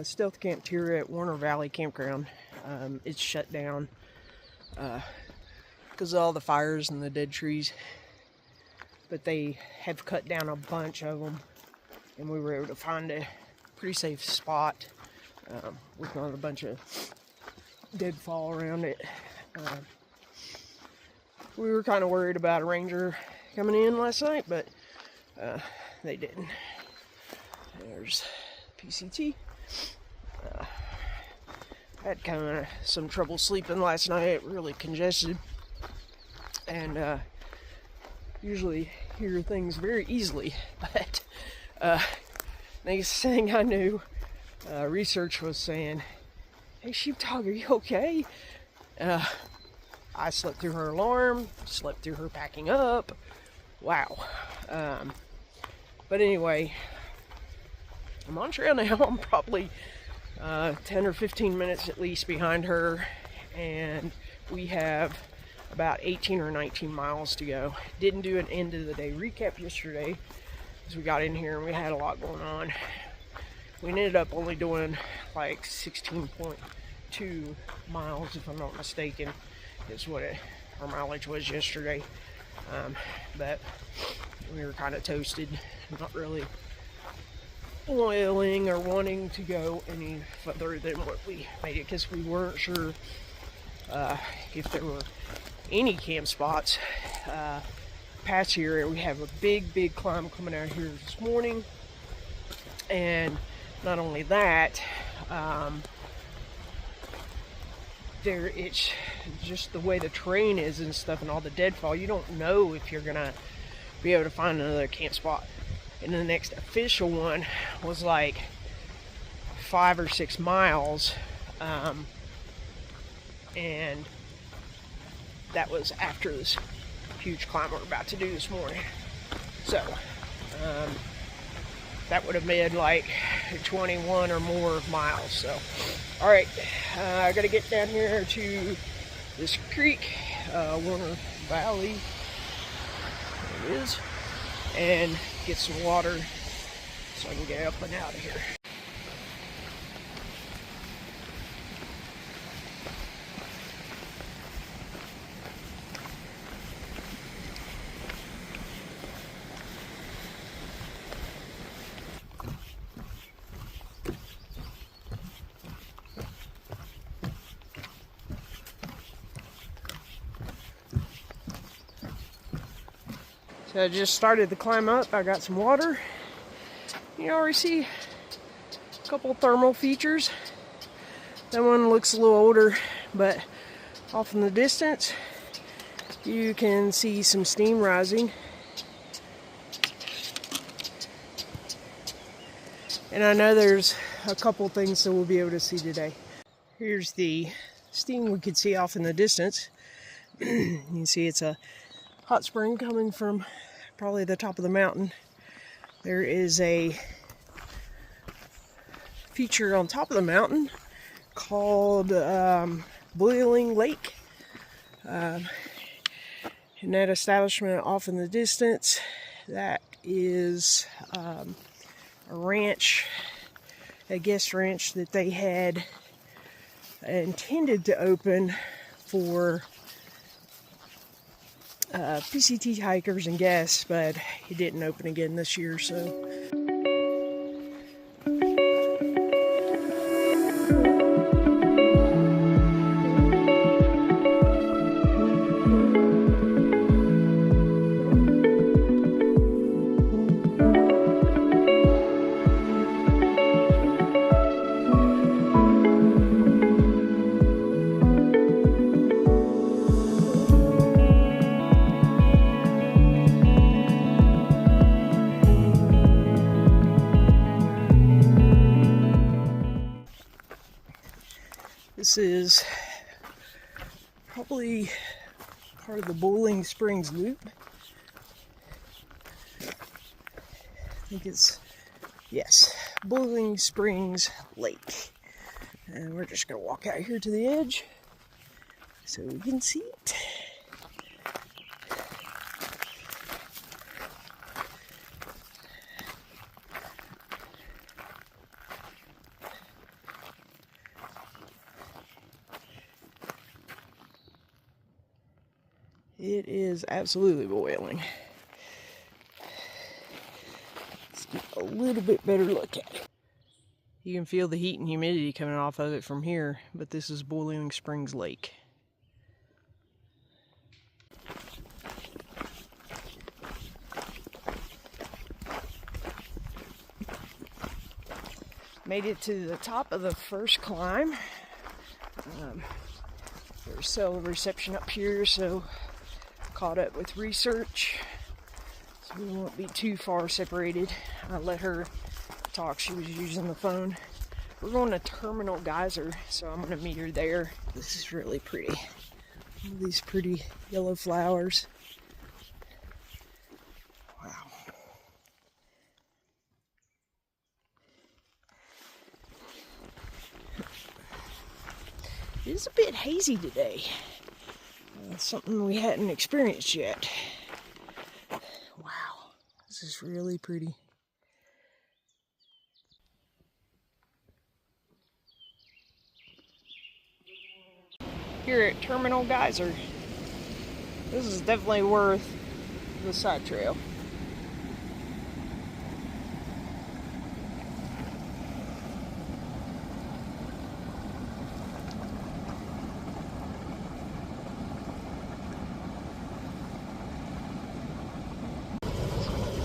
stealth camped here at Warner Valley Campground. It's shut down because of all the fires and the dead trees. But they have cut down a bunch of them, and we were able to find a pretty safe spot with not a bunch of deadfall around it. We were kind of worried about a ranger coming in last night, but they didn't. There's PCT. Had kind of some trouble sleeping last night, really congested, and usually hear things very easily, but next thing I knew, research was saying, "Hey sheepdog, are you okay?" I slept through her alarm, slept through her packing up. Wow. But anyway, I'm on trail now. I'm probably 10 or 15 minutes at least behind her, and we have about 18 or 19 miles to go. Didn't do an end of the day recap yesterday because we got in here and we had a lot going on. We ended up only doing like 16.2 miles, if I'm not mistaken, is what our mileage was yesterday. But we were kind of toasted, not really oiling or wanting to go any further than what we made it, because we weren't sure if there were any camp spots past here. We have a big climb coming out here this morning, and not only that, it's just the way the terrain is and stuff, and all the deadfall. You don't know if you're gonna be able to find another camp spot. And the next official one was like 5 or 6 miles, and that was after this huge climb we're about to do this morning. So that would have made like 21 or more miles. So all right, I gotta get down here to this creek, Warner Valley, there it is, and get some water so I can get up and out of here. So I just started the climb up. I got some water. You already see a couple thermal features. That one looks a little older, but off in the distance you can see some steam rising. And I know there's a couple things that we'll be able to see today. Here's the steam we could see off in the distance. You can see it's a hot spring coming from probably the top of the mountain. There is a feature on top of the mountain called Boiling Lake. And that establishment off in the distance, that is a ranch, a guest ranch that they had intended to open for PCT hikers and guests, but it didn't open again this year, so. This is probably part of the Boiling Springs Loop. I think it's, yes, Boiling Springs Lake. And we're just going to walk out here to the edge so we can see it. It is absolutely boiling. Let's get a little bit better look at it. You can feel the heat and humidity coming off of it from here, but this is Boiling Springs Lake. Made it to the top of the first climb. There's cell reception up here, so caught up with research. So we won't be too far separated. I let her talk, she was using the phone. We're going to Terminal Geyser, so I'm gonna meet her there. This is really pretty. All these pretty yellow flowers. Wow. It is a bit hazy today. Something we hadn't experienced yet. Wow, this is really pretty. Here at Terminal Geyser. This is definitely worth the side trail.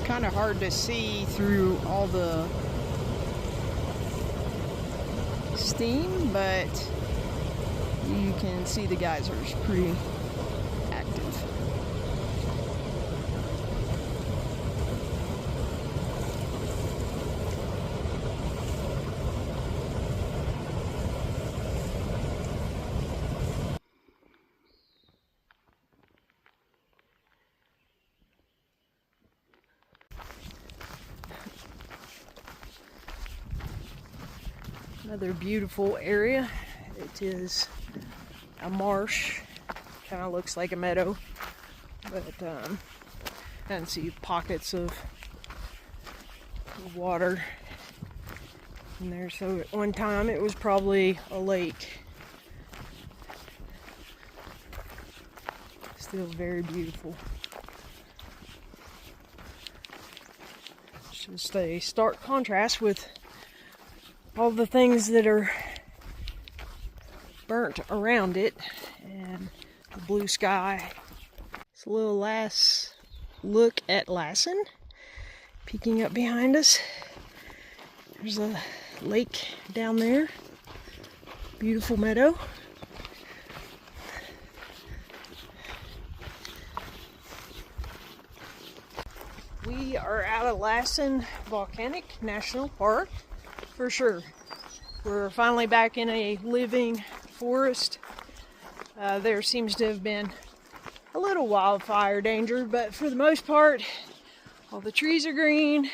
Kind of hard to see through all the steam, but you can see the geysers pretty active. Another beautiful area. It is a marsh, kind of looks like a meadow, but I can see pockets of water in there. So at one time it was probably a lake. Still very beautiful. It's just a stark contrast with all the things that are burnt around it and the blue sky. It's a little last look at Lassen peeking up behind us. There's a lake down there. Beautiful meadow. We are out of Lassen Volcanic National Park for sure. We're finally back in a living forest. There seems to have been a little wildfire danger, but for the most part, all the trees are green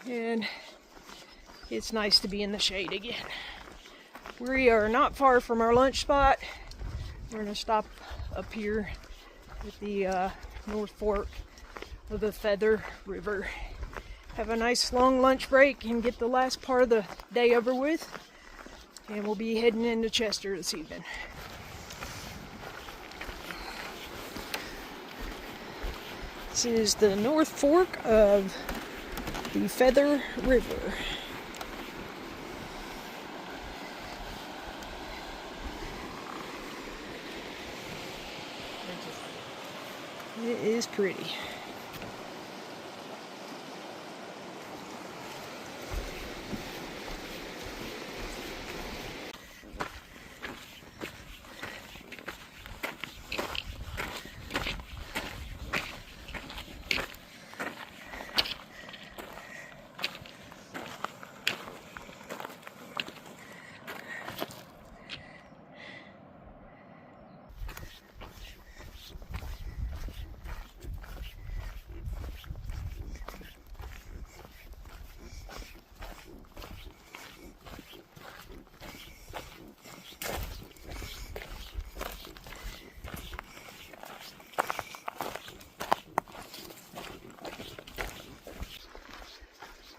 and it's nice to be in the shade again. We are not far from our lunch spot. We're gonna stop up here at the North Fork of the Feather River. Have a nice long lunch break and get the last part of the day over with. And we'll be heading into Chester this evening. This is the North Fork of the Feather River. It is pretty.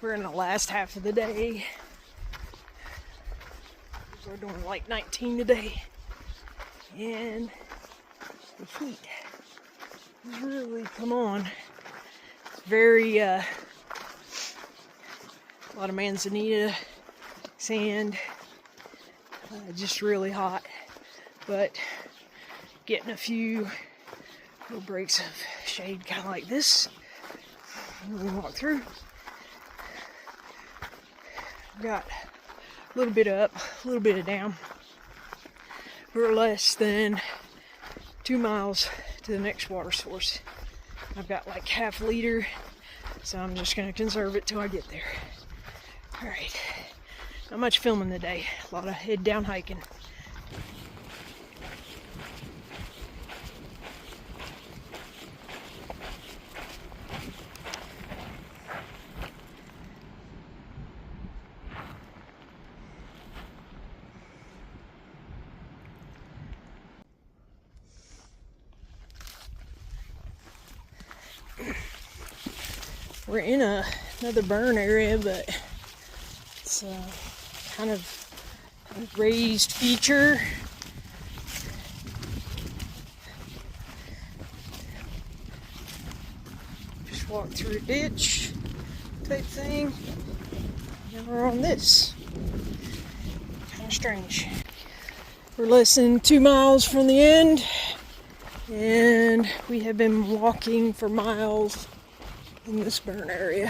We're in the last half of the day. We're doing like 19 today. And the heat has really come on. It's very, a lot of manzanita, sand, just really hot, but getting a few little breaks of shade, kind of like this. We walk through. Got a little bit up, a little bit of down. We're less than 2 miles to the next water source. I've got like half a liter, so I'm just gonna conserve it till I get there. All right, not much filming today. A lot of head down hiking. We're in another burn area, but it's kind of a raised feature. Just walk through a ditch type thing. And we're on this. Kind of strange. We're less than 2 miles from the end, and we have been walking for miles in this burn area.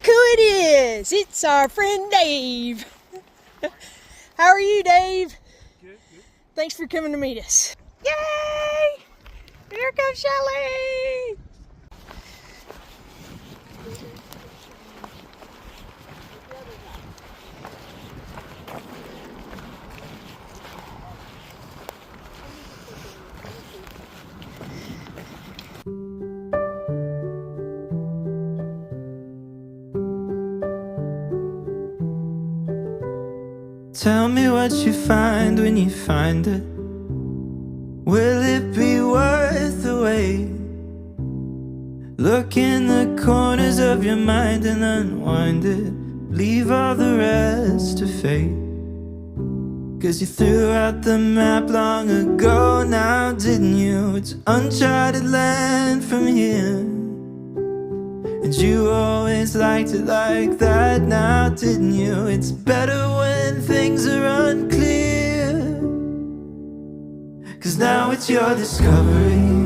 Who it is? It's our friend Dave. How are you, Dave? Good. Thanks for coming to meet us. Yay! Here comes Shelly! Tell me what you find when you find it. Will it be worth the wait? Look in the corners of your mind and unwind it. Leave all the rest to fate. 'Cause you threw out the map long ago now, didn't you? It's uncharted land from here. And you always liked it like that now, didn't you? It's better when things are unclear. 'Cause now it's your discovery.